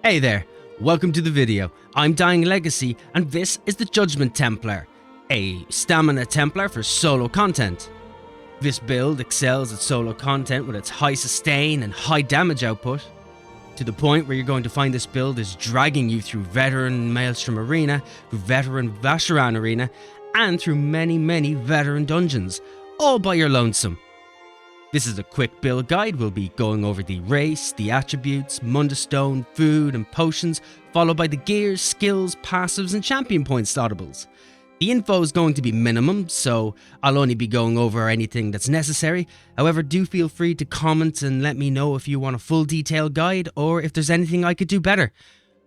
Hey there, welcome to the video. I'm Dying Legacy and this is the Judgement Templar, a stamina Templar for solo content. This build excels at solo content with its high sustain and high damage output, to the point where you're going to find this build is dragging you through veteran Maelstrom Arena, through veteran Vacheron Arena, and through many veteran dungeons, all by your lonesome. This is a quick build guide. We'll be going over the race, the attributes, Mundus, food and potions, followed by the gears, skills, passives and champion point startables. The info is going to be minimum, so I'll only be going over anything that's necessary. However, do feel free to comment and let me know if you want a full detailed guide or if there's anything I could do better.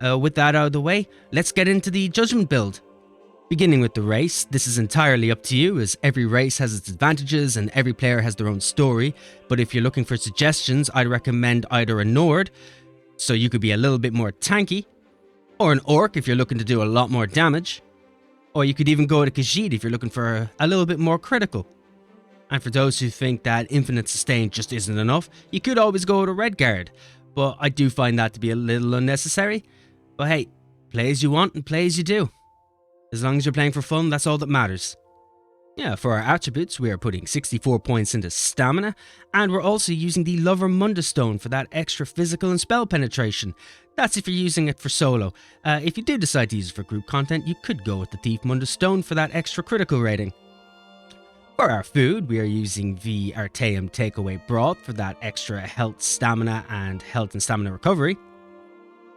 With that out of the way, let's get into the Judgement build. Beginning with the race, this is entirely up to you, as every race has its advantages and every player has their own story, but if you're looking for suggestions, I'd recommend either a Nord, so you could be a little bit more tanky, or an Orc if you're looking to do a lot more damage, or you could even go with a Khajiit if you're looking for a little bit more critical. And for those who think that infinite sustain just isn't enough, you could always go with a Red Guard, but I do find that to be a little unnecessary. But hey, play as you want and play as you do. As long as you're playing for fun, that's all that matters. Yeah, for our attributes, we are putting 64 points into stamina, and we're also using the Lover Mundus Stone for that extra physical and spell penetration. That's if you're using it for solo. If you do decide to use it for group content, you could go with the Thief Mundus Stone for that extra critical rating. For our food, we are using the Artaeum Takeaway Broth for that extra health, stamina, and stamina recovery.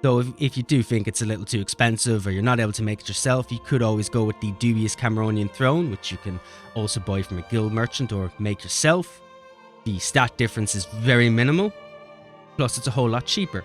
Though if you do think it's a little too expensive or you're not able to make it yourself, you could always go with the Dubious Cameronian Throne, which you can also buy from a guild merchant or make yourself. The stat difference is very minimal, plus it's a whole lot cheaper.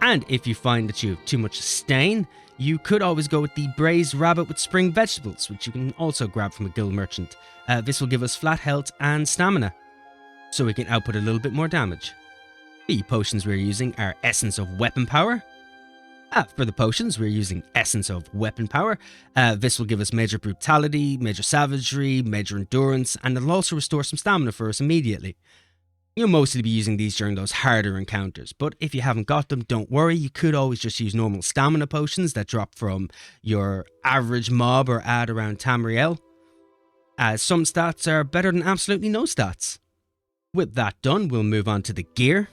And if you find that you have too much sustain, you could always go with the Braised Rabbit with Spring Vegetables, which you can also grab from a guild merchant. This will give us flat health and stamina, so we can output a little bit more damage. The potions we're using are Essence of Weapon Power. For the potions, we're using Essence of Weapon Power. This will give us Major Brutality, Major Savagery, Major Endurance, and it'll also restore some stamina for us immediately. You'll mostly be using these during those harder encounters, but if you haven't got them, don't worry, you could always just use normal stamina potions that drop from your average mob or add around Tamriel, as some stats are better than absolutely no stats. With that done, we'll move on to the gear.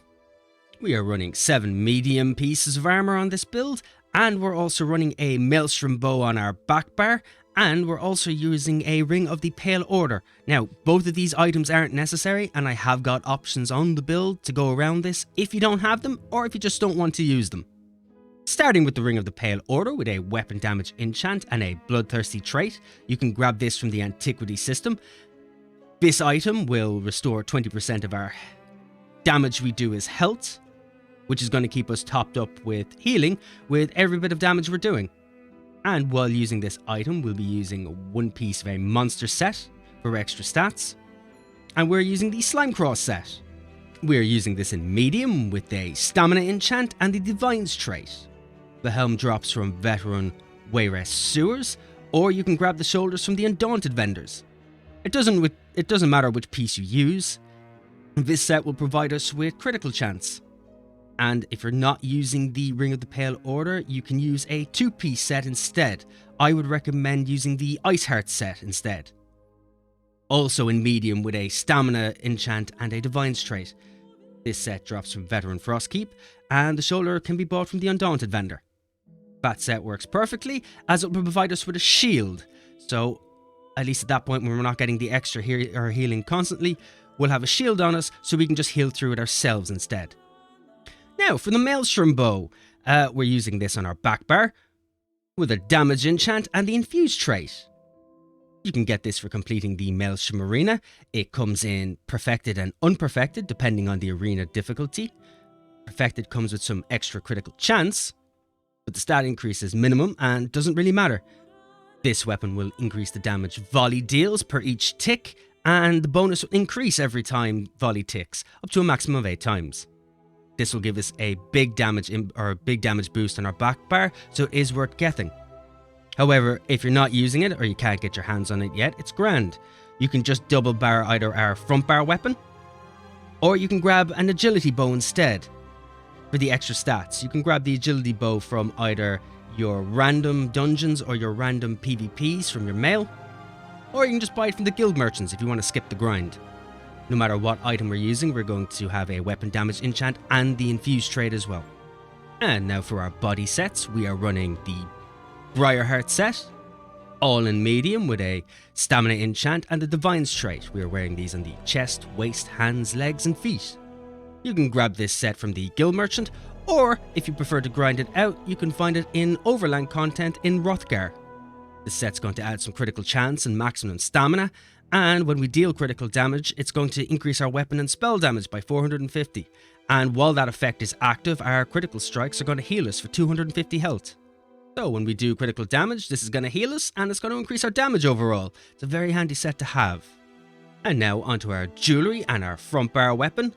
We are running 7 medium pieces of armor on this build, and we're also running a Maelstrom bow on our back bar, and we're also using a Ring of the Pale Order. Now, both of these items aren't necessary, and I have got options on the build to go around this if you don't have them, or if you just don't want to use them. Starting with the Ring of the Pale Order with a weapon damage enchant and a bloodthirsty trait, you can grab this from the Antiquity system. This item will restore 20% of our damage we do as health, which is going to keep us topped up with healing with every bit of damage we're doing. And while using this item, we'll be using one piece of a monster set for extra stats. And we're using the Slime Cross set. We're using this in medium with a stamina enchant and the Divine's trait. The helm drops from veteran Wayrest Sewers, or you can grab the shoulders from the Undaunted vendors. It doesn't matter which piece you use. This set will provide us with critical chance. And if you're not using the Ring of the Pale Order, you can use a 2-piece set instead. I would recommend using the Ice Heart set instead. Also in medium with a stamina enchant and a Divine's trait. This set drops from veteran Frostkeep, and the shoulder can be bought from the Undaunted vendor. That set works perfectly, as it will provide us with a shield. So, at least at that point when we're not getting the extra healing constantly, we'll have a shield on us so we can just heal through it ourselves instead. Now, for the Maelstrom bow, we're using this on our back bar with a damage enchant and the infused trait. You can get this for completing the Maelstrom arena. It comes in perfected and unperfected depending on the arena difficulty. Perfected comes with some extra critical chance, but the stat increase is minimum and doesn't really matter. This weapon will increase the damage volley deals per each tick, and the bonus will increase every time volley ticks, up to a maximum of 8 times. This will give us a big damage boost on our back bar, so it is worth getting. However, if you're not using it or you can't get your hands on it yet, it's grand. You can just double bar either our front bar weapon, or you can grab an agility bow instead. For the extra stats, you can grab the agility bow from either your random dungeons or your random PvPs from your mail, or you can just buy it from the guild merchants if you want to skip the grind. No matter what item we're using, we're going to have a weapon damage enchant and the infused trait as well. And now for our body sets, we are running the Briarheart set, all in medium with a stamina enchant and a divine's trait. We are wearing these on the chest, waist, hands, legs and feet. You can grab this set from the guild merchant, or if you prefer to grind it out, you can find it in overland content in Hrothgar. This set's going to add some critical chance and maximum stamina, and when we deal critical damage, it's going to increase our weapon and spell damage by 450. And while that effect is active, our critical strikes are going to heal us for 250 health. So when we do critical damage, this is going to heal us and it's going to increase our damage overall. It's a very handy set to have. And now onto our jewellery and our front bar weapon.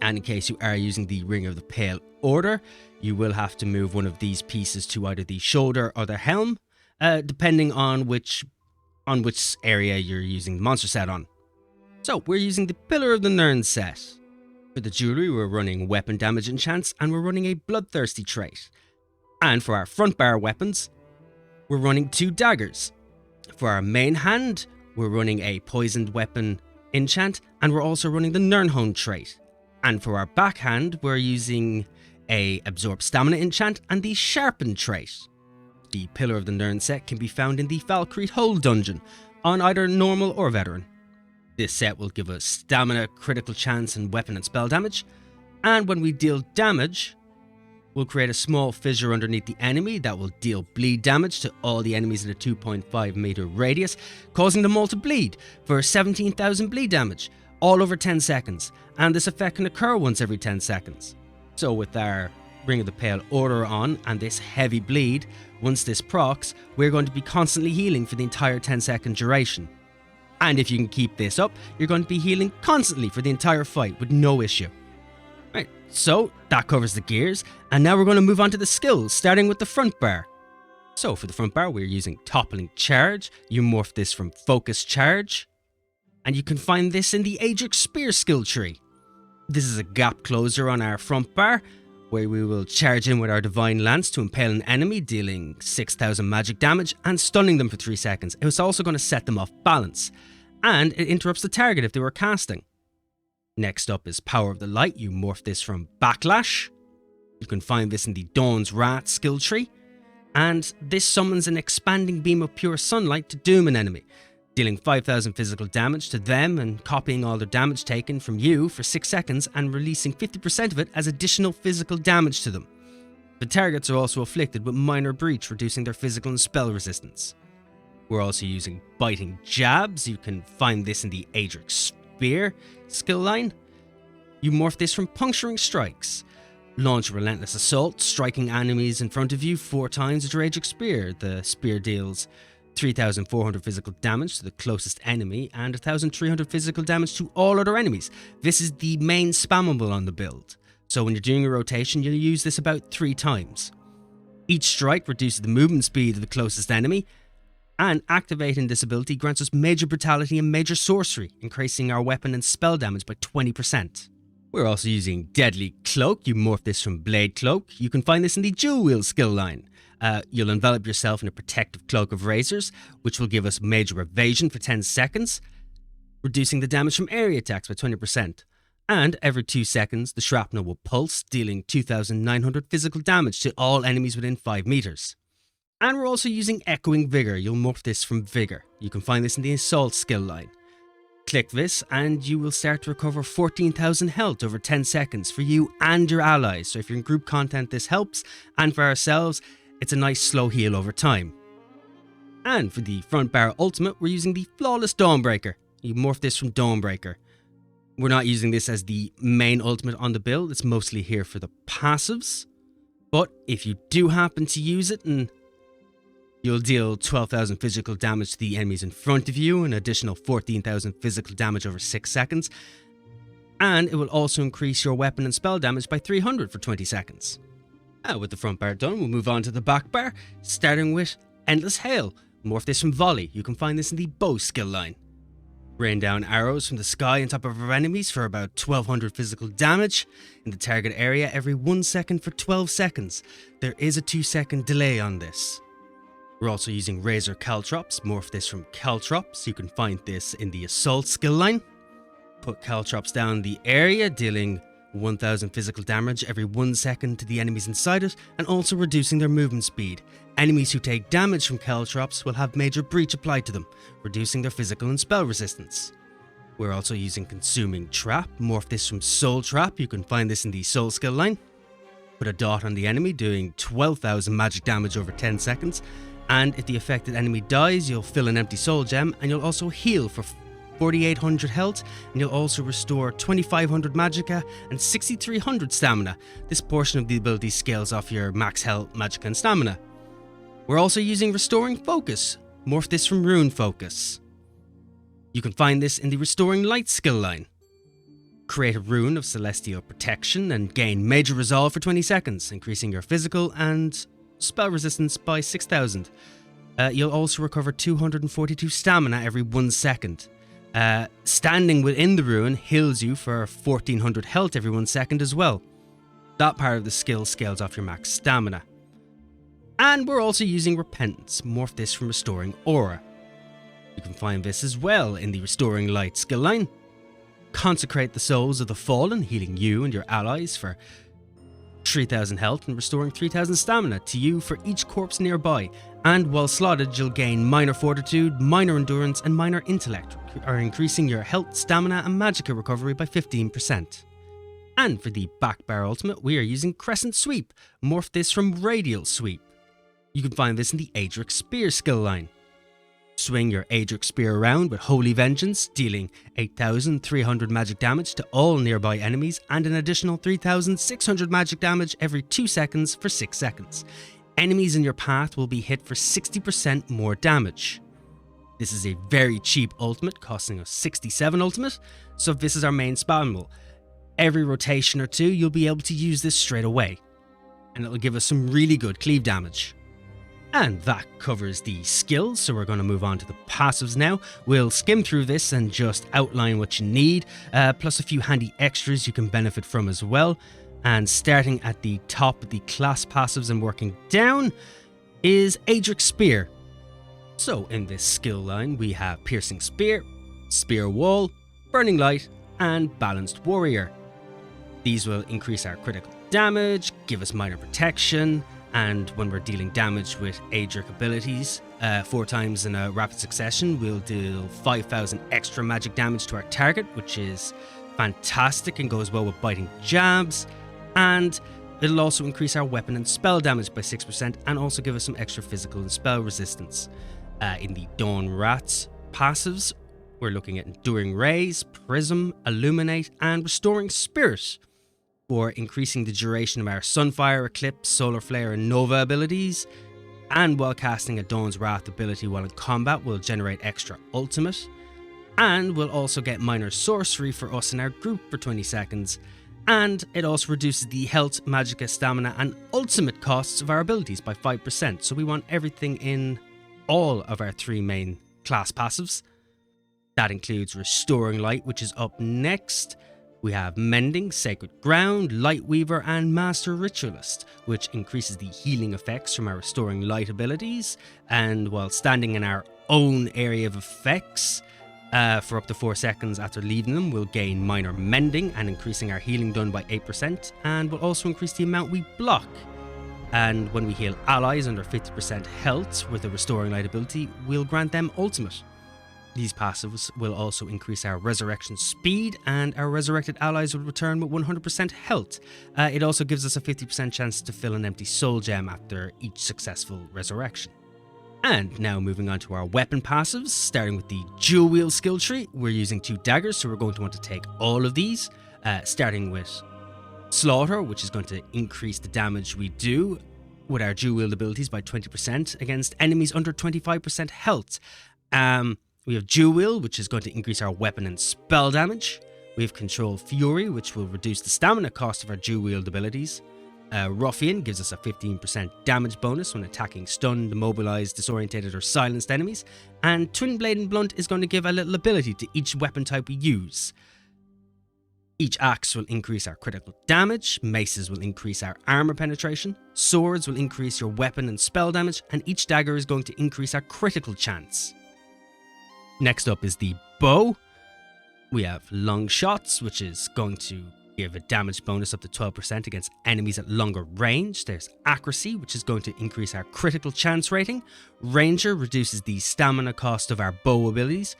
And in case you are using the Ring of the Pale Order, you will have to move one of these pieces to either the shoulder or the helm, depending on which area you're using the monster set on. So we're using the Pillar of the Nirn set. For the jewellery, we're running weapon damage enchants and we're running a bloodthirsty trait. And for our front bar weapons, we're running 2 daggers. For our main hand, we're running a poisoned weapon enchant and we're also running the Nirnhone trait. And for our backhand, we're using a absorb stamina enchant and the sharpened trait. The Pillar of the Nirn set can be found in the Falkreath Hole dungeon on either normal or veteran. This set will give us stamina, critical chance and weapon and spell damage. And when we deal damage, we'll create a small fissure underneath the enemy that will deal bleed damage to all the enemies in a 2.5 meter radius, causing them all to bleed for 17,000 bleed damage, all over 10 seconds, and this effect can occur once every 10 seconds. So with our Ring of the Pale Order on and this heavy bleed, once this procs, we're going to be constantly healing for the entire 10-second duration. And if you can keep this up, you're going to be healing constantly for the entire fight with no issue. Right, so that covers the gears, and now we're going to move on to the skills, starting with the front bar. So for the front bar, we're using Toppling Charge. You morph this from Focus Charge, and you can find this in the Aedric Spear skill tree. This is a gap closer on our front bar, where we will charge in with our Divine Lance to impale an enemy, dealing 6,000 magic damage and stunning them for 3 seconds. It was also going to set them off balance, and it interrupts the target if they were casting. Next up is Power of the Light. You morph this from Backlash. You can find this in the Dawn's Wrath skill tree, and this summons an expanding beam of pure sunlight to doom an enemy, dealing 5,000 physical damage to them and copying all their damage taken from you for 6 seconds and releasing 50% of it as additional physical damage to them. The targets are also afflicted with minor breach, reducing their physical and spell resistance. We're also using Biting Jabs. You can find this in the Aedric Spear skill line. You morph this from Puncturing Strikes. Launch a Relentless Assault, striking enemies in front of you 4 times with your Aedric Spear. The spear deals 3,400 physical damage to the closest enemy and 1,300 physical damage to all other enemies. This is the main spammable on the build, so when you're doing a rotation, you'll use this about 3 times. Each strike reduces the movement speed of the closest enemy, and activating this ability grants us major brutality and major sorcery, increasing our weapon and spell damage by 20%. We're also using Deadly Cloak. You morph this from Blade Cloak. You can find this in the Jewel Wheel skill line. You'll envelop yourself in a protective cloak of razors, which will give us major evasion for 10 seconds, reducing the damage from area attacks by 20%. And every 2 seconds, the shrapnel will pulse, dealing 2,900 physical damage to all enemies within 5 meters. And we're also using Echoing Vigor. You'll morph this from Vigor. You can find this in the Assault skill line. Click this and you will start to recover 14,000 health over 10 seconds for you and your allies. So if you're in group content, this helps. And for ourselves, it's a nice slow heal over time. And for the front bar ultimate, we're using the Flawless Dawnbreaker. You morph this from Dawnbreaker. We're not using this as the main ultimate on the build. It's mostly here for the passives. But if you do happen to use it, and you'll deal 12,000 physical damage to the enemies in front of you, an additional 14,000 physical damage over 6 seconds. And it will also increase your weapon and spell damage by 300 for 20 seconds. With the front bar done, we'll move on to the back bar, starting with Endless Hail. Morph this from Volley. You can find this in the Bow skill line. Rain down arrows from the sky on top of our enemies for about 1200 physical damage in the target area every 1 second for 12 seconds. There is a 2-second delay on this. We're also using Razor Caltrops, morph this from Caltrops. You can find this in the Assault skill line. Put Caltrops down the area, dealing 1000 physical damage every 1 second to the enemies inside it, and also reducing their movement speed. Enemies who take damage from Caltrops will have major breach applied to them, reducing their physical and spell resistance. We're also using Consuming Trap, morph this from Soul Trap. You can find this in the Soul skill line. Put a dot on the enemy, doing 12,000 magic damage over 10 seconds. And if the affected enemy dies, you'll fill an empty soul gem, and you'll also heal for 4,800 health, and you'll also restore 2,500 magicka and 6,300 stamina. This portion of the ability scales off your max health, magicka and stamina. We're also using Restoring Focus. Morph this from Rune Focus. You can find this in the Restoring Light skill line. Create a rune of Celestial Protection and gain Major Resolve for 20 seconds, increasing your physical and spell resistance by 6,000. You'll also recover 242 stamina every 1 second. Standing within the rune heals you for 1400 health every 1 second as well. That part of the skill scales off your max stamina. And we're also using Repentance, morph this from Restoring Aura. You can find this as well in the Restoring Light skill line. Consecrate the souls of the fallen, healing you and your allies for 3,000 health and restoring 3,000 stamina to you for each corpse nearby. And while slotted, you'll gain Minor Fortitude, Minor Endurance and Minor Intellect, increasing your health, stamina and magicka recovery by 15%. And for the back bar ultimate, we are using Crescent Sweep, morph this from Radial Sweep. You can find this in the Adric Spear skill line. Swing your Adric Spear around with Holy Vengeance, dealing 8,300 magic damage to all nearby enemies and an additional 3,600 magic damage every 2 seconds for 6 seconds. Enemies in your path will be hit for 60% more damage. This is a very cheap ultimate, costing us 67 ultimate, so this is our main spammable. Every rotation or two you'll be able to use this straight away, and it'll give us some really good cleave damage. And that covers the skills, so we're going to move on to the passives now. We'll skim through this and just outline what you need, plus a few handy extras you can benefit from as well. And starting at the top of the class passives and working down is Adric Spear. So in this skill line we have Piercing Spear, Spear Wall, Burning Light and Balanced Warrior. These will increase our critical damage, give us minor protection, and when we're dealing damage with Adric abilities 4 times in a rapid succession, we'll deal 5,000 extra magic damage to our target, which is fantastic and goes well with biting jabs. And it'll also increase our weapon and spell damage by 6% and also give us some extra physical and spell resistance. In the Dawn Rats passives, we're looking at Enduring Rays, Prism, Illuminate and Restoring Spirit, for increasing the duration of our Sunfire, Eclipse, Solar Flare and Nova abilities. And while casting a Dawn's Wrath ability while in combat, will generate extra ultimate. And we'll also get minor sorcery for us in our group for 20 seconds. And it also reduces the health, magicka, stamina and ultimate costs of our abilities by 5%. So we want everything in all of our 3 main class passives. That includes Restoring Light, which is up next. We have Mending, Sacred Ground, Lightweaver and Master Ritualist, which increases the healing effects from our Restoring Light abilities, and while standing in our own area of effects for up to 4 seconds after leaving them, we'll gain Minor Mending and increasing our healing done by 8%, and will also increase the amount we block. And when we heal allies under 50% health with the Restoring Light ability, we'll grant them Ultimate. These passives will also increase our resurrection speed, and our resurrected allies will return with 100% health. It also gives us a 50% chance to fill an empty soul gem after each successful resurrection. And now moving on to our weapon passives, starting with the dual wield skill tree. We're using 2 daggers, so we're going to want to take all of these, starting with Slaughter, which is going to increase the damage we do with our dual wield abilities by 20% against enemies under 25% health. We have Dual Wield, which is going to increase our weapon and spell damage. We have Control Fury, which will reduce the stamina cost of our Dual Wield abilities. Ruffian gives us a 15% damage bonus when attacking stunned, immobilized, disorientated or silenced enemies, and Twin Blade and Blunt is going to give a little ability to each weapon type we use. Each axe will increase our critical damage, maces will increase our armor penetration, swords will increase your weapon and spell damage, and each dagger is going to increase our critical chance. Next up is the bow. We have long shots, which is going to give a damage bonus up to 12% against enemies at longer range. There's accuracy, which is going to increase our critical chance rating. Ranger reduces the stamina cost of our bow abilities.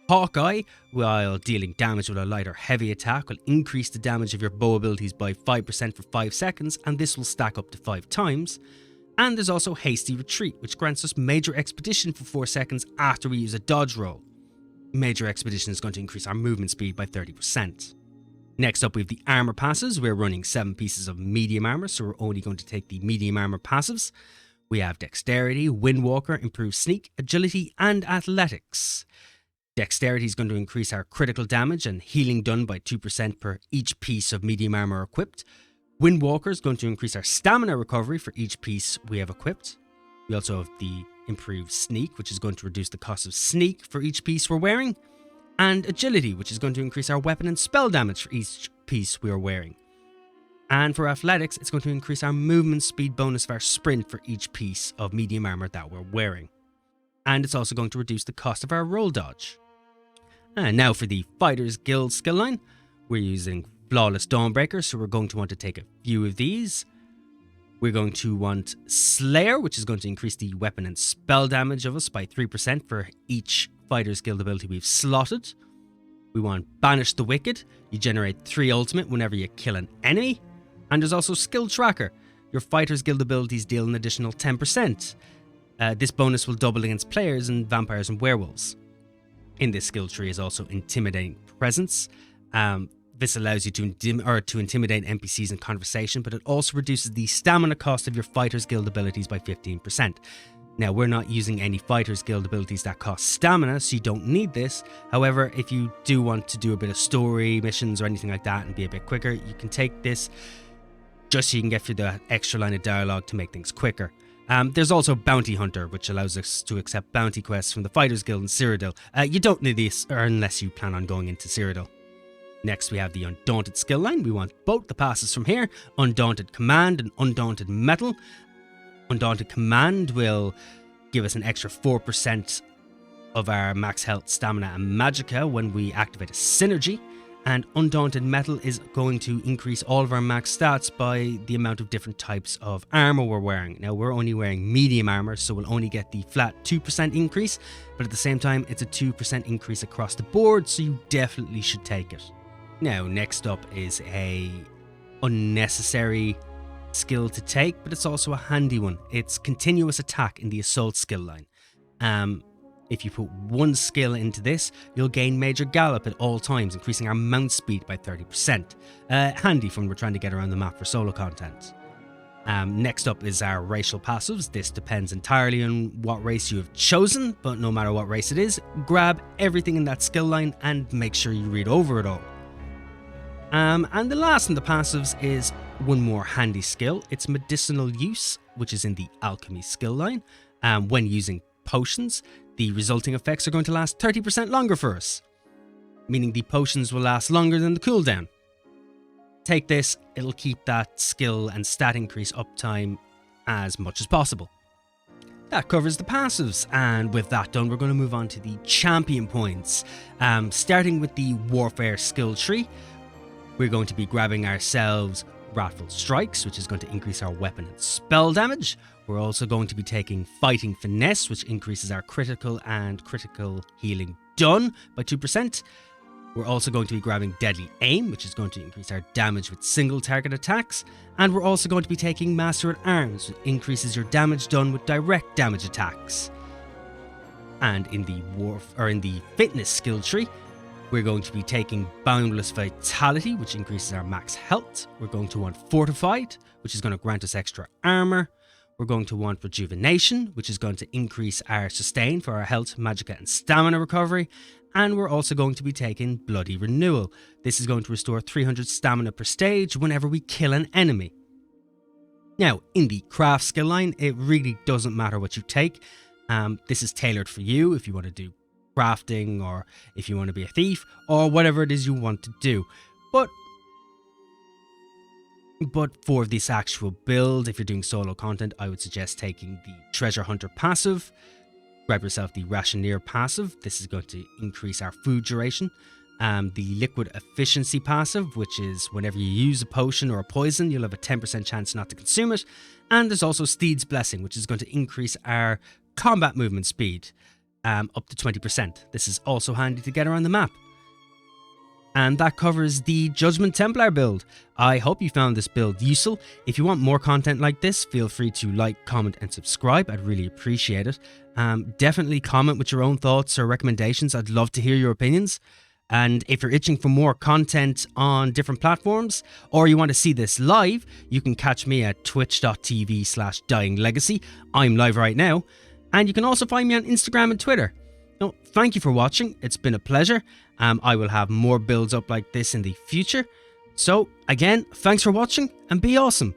Hawkeye, while dealing damage with a light or heavy attack, will increase the damage of your bow abilities by 5% for 5 seconds, and this will stack up to 5 times. And there's also Hasty Retreat, which grants us Major Expedition for 4 seconds after we use a dodge roll. Major Expedition is going to increase our movement speed by 30%. Next up we have the armor passes. We're running 7 pieces of medium armor, so we're only going to take the medium armor passives. We have Dexterity, Windwalker, Improved Sneak, Agility, and Athletics. Dexterity is going to increase our critical damage and healing done by 2% per each piece of medium armor equipped. Windwalker is going to increase our stamina recovery for each piece we have equipped. We also have the Improved Sneak, which is going to reduce the cost of sneak for each piece we're wearing. And Agility, which is going to increase our weapon and spell damage for each piece we are wearing. And for Athletics, it's going to increase our movement speed bonus of our sprint for each piece of medium armor that we're wearing. And it's also going to reduce the cost of our roll dodge. And now for the Fighters Guild skill line. We're using Flawless Dawnbreaker, so we're going to want to take a few of these. We're going to want Slayer, which is going to increase the weapon and spell damage of us by 3% for each Fighters Guild ability we've slotted. We want Banish the Wicked. You generate 3 ultimate whenever you kill an enemy. And there's also Skill Tracker. Your Fighters Guild abilities deal an additional 10%. This bonus will double against players and vampires and werewolves. In this skill tree is also Intimidating Presence. This allows you to intimidate NPCs in conversation, but it also reduces the stamina cost of your Fighters Guild abilities by 15%. Now, we're not using any Fighters Guild abilities that cost stamina, so you don't need this. However, if you do want to do a bit of story missions or anything like that and be a bit quicker, you can take this just so you can get through the extra line of dialogue to make things quicker. There's also Bounty Hunter, which allows us to accept bounty quests from the Fighters Guild in Cyrodiil. You don't need this unless you plan on going into Cyrodiil. Next we have the Undaunted skill line. We want both the passes from here, Undaunted Command and Undaunted Metal. Undaunted Command will give us an extra 4% of our max health, stamina and magicka when we activate a synergy. And Undaunted Metal is going to increase all of our max stats by the amount of different types of armor we're wearing. Now, we're only wearing medium armor, so we'll only get the flat 2% increase, but at the same time, it's a 2% increase across the board, so you definitely should take it. Now, next up is a unnecessary skill to take, but it's also a handy one. It's Continuous Attack in the Assault skill line. If you put 1 skill into this, you'll gain Major Gallop at all times, increasing our mount speed by 30%. Handy when we're trying to get around the map for solo content. Next up is our racial passives. This depends entirely on what race you have chosen, but no matter what race it is, grab everything in that skill line and make sure you read over it all. And the last in the passives is one more handy skill. It's Medicinal Use, which is in the Alchemy skill line. When using potions, the resulting effects are going to last 30% longer for us, meaning the potions will last longer than the cooldown. Take this, it'll keep that skill and stat increase uptime as much as possible. That covers the passives, and with that done, we're going to move on to the champion points. Starting with the Warfare skill tree, we're going to be grabbing ourselves Wrathful Strikes, which is going to increase our weapon and spell damage. We're also going to be taking Fighting Finesse, which increases our critical and critical healing done by 2%. We're also going to be grabbing Deadly Aim, which is going to increase our damage with single target attacks. And we're also going to be taking Master at Arms, which increases your damage done with direct damage attacks. And in the Fitness skill tree, we're going to be taking Boundless Vitality, which increases our max health. We're going to want Fortified, which is going to grant us extra armor. We're going to want Rejuvenation, which is going to increase our sustain for our health, magicka and stamina recovery. And we're also going to be taking Bloody Renewal. This is going to restore 300 stamina per stage whenever we kill an enemy. Now, in the craft skill line, it really doesn't matter what you take. This is tailored for you if you want to do crafting, or if you want to be a thief, or whatever it is you want to do. But for this actual build, if you're doing solo content, I would suggest taking the Treasure Hunter passive. Grab yourself the Rationeer passive. This is going to increase our food duration. The Liquid Efficiency passive, which is whenever you use a potion or a poison, you'll have a 10% chance not to consume it. And there's also Steed's Blessing, which is going to increase our combat movement speed up to 20%. This is also handy to get around the map. And that covers the Judgement Templar build. I hope you found this build useful. If you want more content like this, feel free to like, comment and subscribe. I'd really appreciate it. Definitely comment with your own thoughts or recommendations. I'd love to hear your opinions. And if you're itching for more content on different platforms, or you want to see this live, you can catch me at twitch.tv/dyinglegacy. I'm live right now. And you can also find me on Instagram and Twitter. Now, thank you for watching. It's been a pleasure. I will have more builds up like this in the future. So, again, thanks for watching and be awesome.